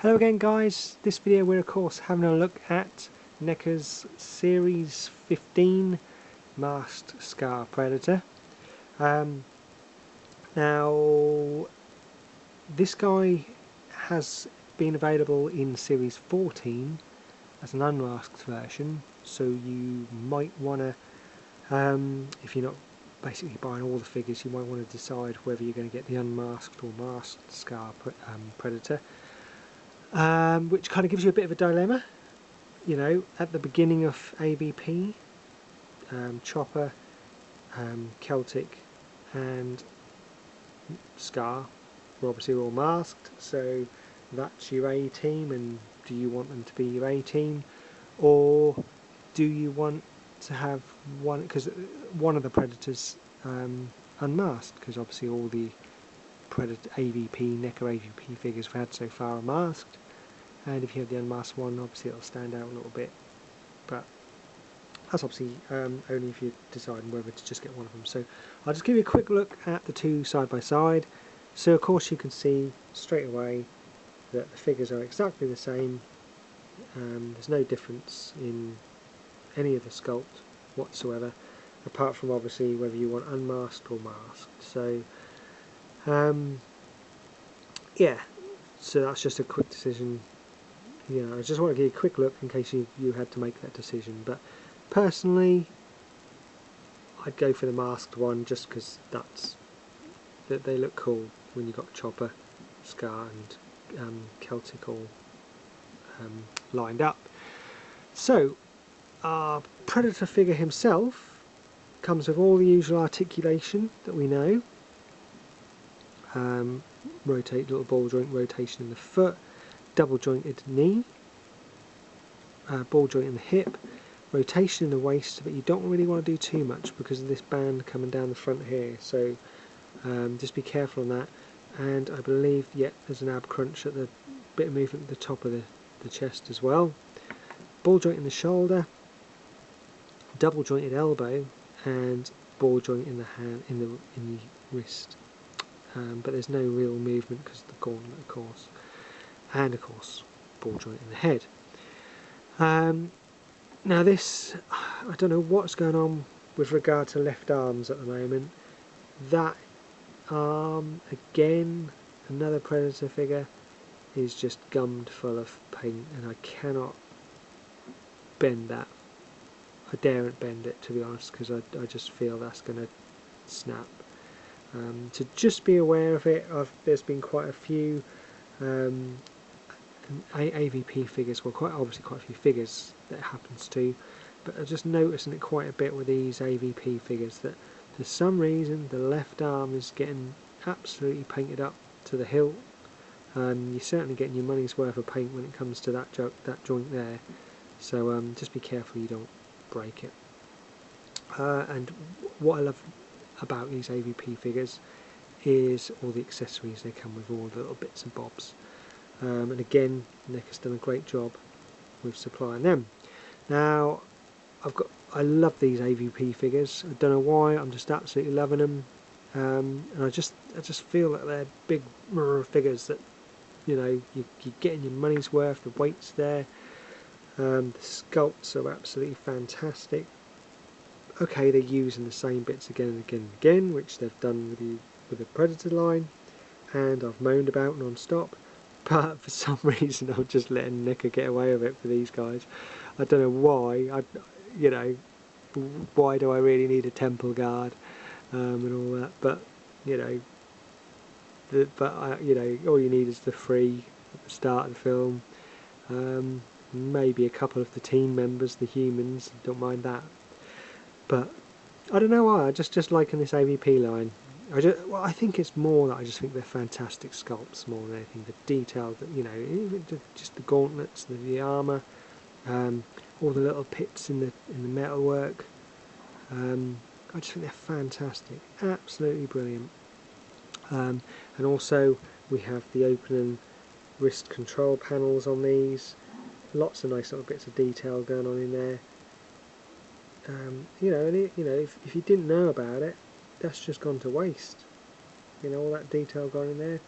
Hello again guys, this video we're of course having a look at Neca's Series 15 Masked Scar Predator. Now this guy has been available in Series 14 as an unmasked version, so you might want to, if you're not basically buying all the figures, you might want to decide whether you're going to get the unmasked or masked Scar Predator. Which kind of gives you a bit of a dilemma. You know, at the beginning of AVP, Chopper, Celtic and Scar were obviously all masked, so that's your A team, and do you want them to be your A team, or do you want to have one, because one of the Predators unmasked, because obviously all the Predator AVP, Neca AVP figures we've had so far are masked, and if you have the unmasked one, obviously it'll stand out a little bit, but that's obviously only if you're deciding whether to just get one of them. So I'll just give you a quick look at the two side by side. So of course you can see straight away that the figures are exactly the same. There's no difference in any of the sculpt whatsoever, apart from obviously whether you want unmasked or masked. So yeah, so that's just a quick decision. You know, I just want to give you a quick look in case you had to make that decision. But personally, I'd go for the masked one just because they look cool when you've got Chopper, Scar and Celtic all lined up. So our Predator figure himself comes with all the usual articulation that we know. Rotate, little ball joint rotation in the foot, double jointed knee, ball joint in the hip, rotation in the waist, but you don't really want to do too much because of this band coming down the front here, so just be careful on that. And I believe, yeah, there's an ab crunch at the bit of movement at the top of the chest as well. Ball joint in the shoulder, double jointed elbow, and ball joint in the hand, in the wrist. But there's no real movement because of the gauntlet, of course, and of course ball joint in the head. Now this, I don't know what's going on with regard to left arms at the moment. That arm, again, another Predator figure, is just gummed full of paint, and I cannot bend that. I daren't bend it, to be honest, because I just feel that's going to snap. So just be aware of it. There's been quite a few AVP figures, well, obviously quite a few figures that it happens to, but I'm just noticing it quite a bit with these AVP figures, that for some reason the left arm is getting absolutely painted up to the hilt. You're certainly getting your money's worth of paint when it comes to that joint there, so just be careful you don't break it. And what I love about these AVP figures is all the accessories they come with, all the little bits and bobs. And again, Neca's done a great job with supplying them. Now, I love these AVP figures. I don't know why. I'm just absolutely loving them, and I just feel that they're big figures that, you know, you're getting your money's worth. The weight's there. The sculpts are absolutely fantastic. Okay, they're using the same bits again and again and again, which they've done with the Predator line, and I've moaned about non-stop. But for some reason I'm just letting Neca get away with it for these guys. I don't know why. You know, why do I really need a temple guard and all that? But you know, you know, all you need is the free at the start of the film. Maybe a couple of the team members, the humans. Don't mind that. But I don't know why. I just liking this AVP line. I think it's more that I just think they're fantastic sculpts more than anything. The detail, that, you know, even just the gauntlets, the armour, all the little pits in the metalwork. I just think they're fantastic, absolutely brilliant. And also we have the opening wrist control panels on these. Lots of nice little bits of detail going on in there. You know, and if you didn't know about it, that's just gone to waste. You know, all that detail gone in there.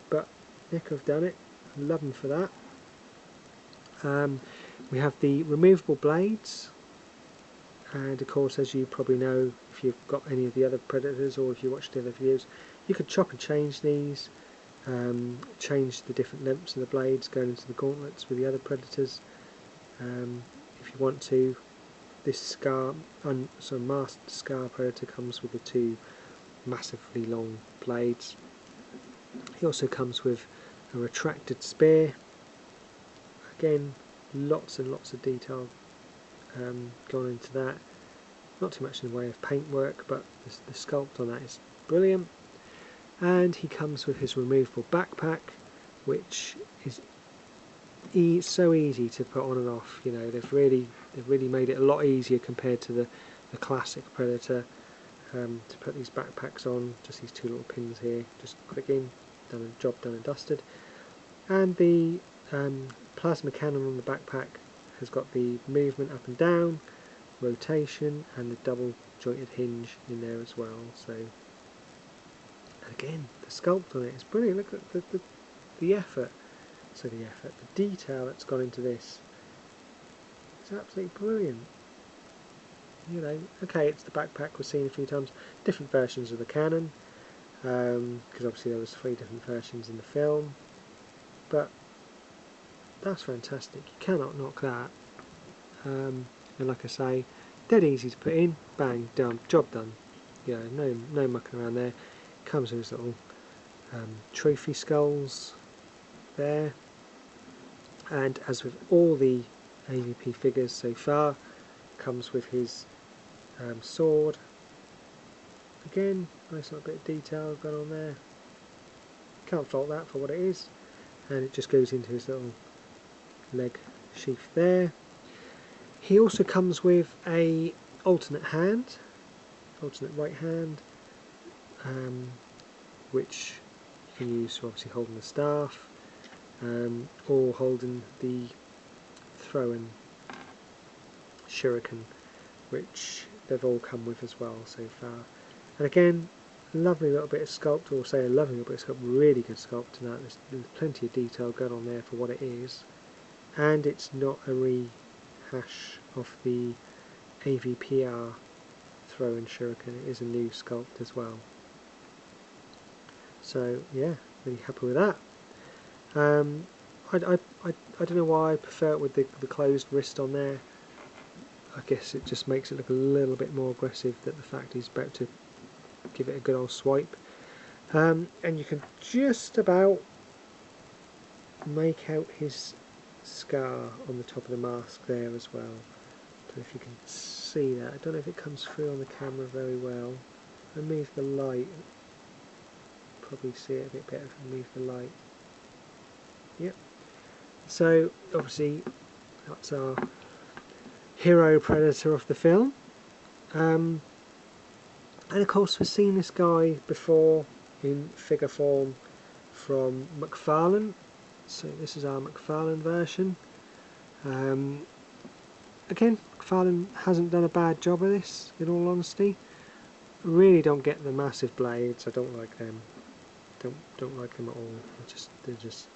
But Neca have done it. I love them for that. We have the removable blades, and of course, as you probably know if you've got any of the other Predators or if you watched the other videos, you could chop and change these, change the different lengths of the blades going into the gauntlets with the other Predators if you want to. This masked Scar Predator comes with the two massively long blades. He also comes with a retracted spear. Again, lots and lots of detail gone into that. Not too much in the way of paintwork, but the sculpt on that is brilliant. And he comes with his removable backpack, which is so easy to put on and off. You know, they've really made it a lot easier compared to the classic Predator to put these backpacks on. Just these two little pins here, just click in, job done and dusted. And the plasma cannon on the backpack has got the movement up and down, rotation, and the double jointed hinge in there as well. So, and again, the sculpt on it is brilliant. Look at the effort. So the detail that's gone into this. It's absolutely brilliant. You know, okay, it's the backpack we've seen a few times. Different versions of the cannon, because obviously there was 3 different versions in the film. But that's fantastic. You cannot knock that. And like I say, dead easy to put in. Bang, done, job done. You know, no mucking around there. Comes with his little trophy skulls there. And as with all the AVP figures so far, comes with his sword. Again, nice little bit of detail going on there. Can't fault that for what it is. And it just goes into his little leg sheath there. He also comes with a alternate right hand, which you can use for obviously holding the staff, or holding the throw-in shuriken, which they've all come with as well so far. And again, lovely little bit of sculpt, or say a lovely little bit of sculpt, really good sculpt in that. There's plenty of detail going on there for what it is, and it's not a rehash of the AVPR throw-in shuriken. It is a new sculpt as well. So yeah, really happy with that. I don't know why I prefer it with the closed wrist on there. I guess it just makes it look a little bit more aggressive, that the fact he's about to give it a good old swipe. And you can just about make out his scar on the top of the mask there as well. I don't know if you can see that. I don't know if it comes through on the camera very well. If I move the light, probably see it a bit better if I move the light. Yep. So obviously that's our hero Predator of the film. And of course we've seen this guy before in figure form from McFarlane. So this is our McFarlane version. Again, McFarlane hasn't done a bad job of this, in all honesty. I really don't get the massive blades. I don't like them. Don't like them at all. They just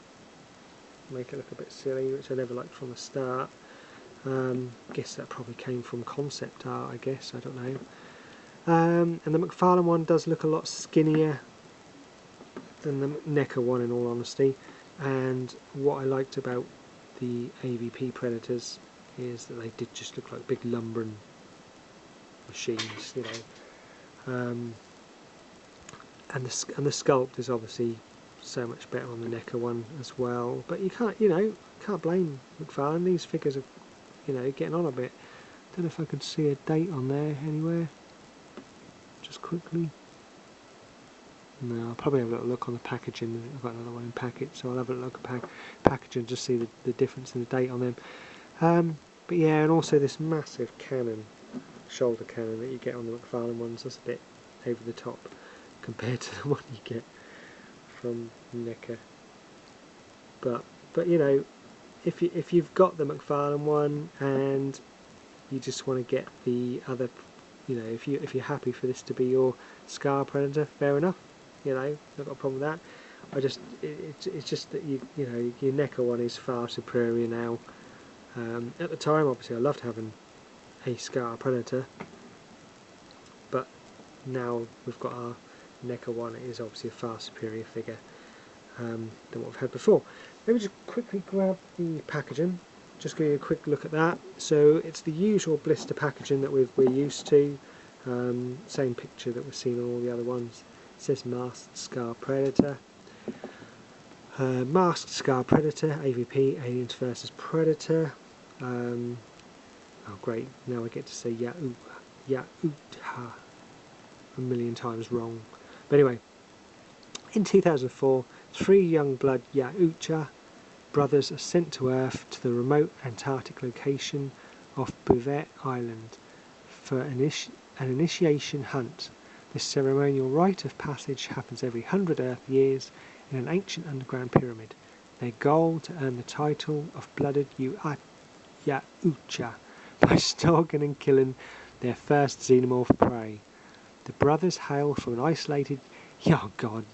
make it look a bit silly, which I never liked from the start. Guess that probably came from concept art, I guess, I don't know. And the McFarlane one does look a lot skinnier than the Neca one, in all honesty. And what I liked about the AVP Predators is that they did just look like big lumbering machines, you know. And the sculpt is obviously so much better on the Neca one as well. But you can't blame McFarlane. These figures are, getting on a bit. Don't know if I could see a date on there anywhere. Just quickly. No, I'll probably have a little look on the packaging. I've got another one in packet, so I'll have a look at packaging, just see the difference in the date on them. But yeah, and also this massive cannon, shoulder cannon that you get on the McFarlane ones. That's a bit over the top compared to the one you get from Neca. But if you've got the McFarlane one and you just want to get the other, if you're happy for this to be your Scar Predator, fair enough. Not got a problem with that. It's just that your Neca one is far superior now. At the time, obviously, I loved having a Scar Predator, but now we've got our Neca one. It is obviously a far superior figure than what we've had before. Let me just quickly grab the packaging, just give you a quick look at that. So it's the usual blister packaging that we're used to, same picture that we've seen on all the other ones. It says Masked Scar Predator. Masked Scar Predator, AVP, Aliens vs Predator. Oh great, now I get to say Yaucha a million times wrong. But anyway, in 2004, 3 young blood Yaucha brothers are sent to Earth to the remote Antarctic location of Bouvet Island for an initiation hunt. This ceremonial rite of passage happens every 100 Earth years in an ancient underground pyramid. Their goal to earn the title of blooded Yaucha by stalking and killing their first xenomorph prey. The brothers hail from an isolated Yaucha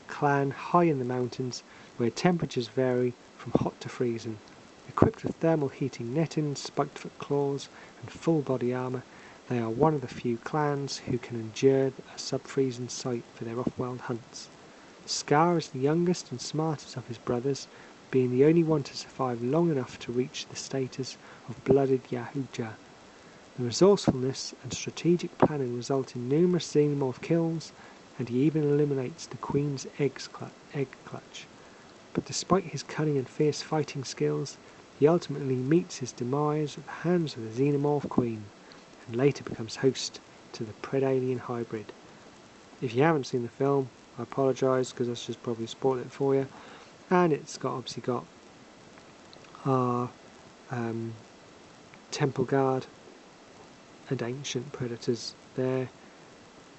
clan high in the mountains, where temperatures vary from hot to freezing. Equipped with thermal heating nettings, spiked foot claws, and full body armour, they are one of the few clans who can endure a sub-freezing sight for their off-world hunts. Scar is the youngest and smartest of his brothers, being the only one to survive long enough to reach the status of blooded Yaucha. The resourcefulness and strategic planning result in numerous xenomorph kills, and he even eliminates the Queen's egg clutch. But despite his cunning and fierce fighting skills, he ultimately meets his demise at the hands of the Xenomorph Queen, and later becomes host to the Predalien hybrid. If you haven't seen the film, I apologise, because that's just probably spoiled it for you. And it's obviously got our Temple Guard and Ancient Predators there.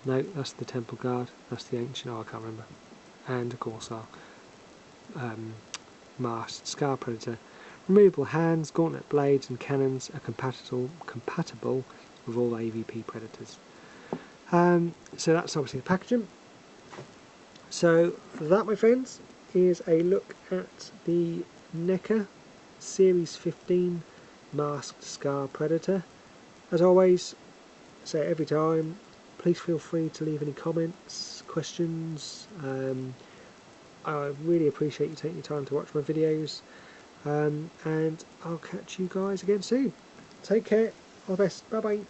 No, that's the Temple Guard, that's the Ancient, I can't remember. And of course our Masked Scar Predator. Removable hands, gauntlet blades and cannons are compatible with all AVP Predators. So that's obviously the packaging. So that, my friends, is a look at the Neca Series 15 Masked Scar Predator. As always, I say it every time, please feel free to leave any comments, questions. I really appreciate you taking your time to watch my videos, and I'll catch you guys again soon. Take care, all the best, bye bye.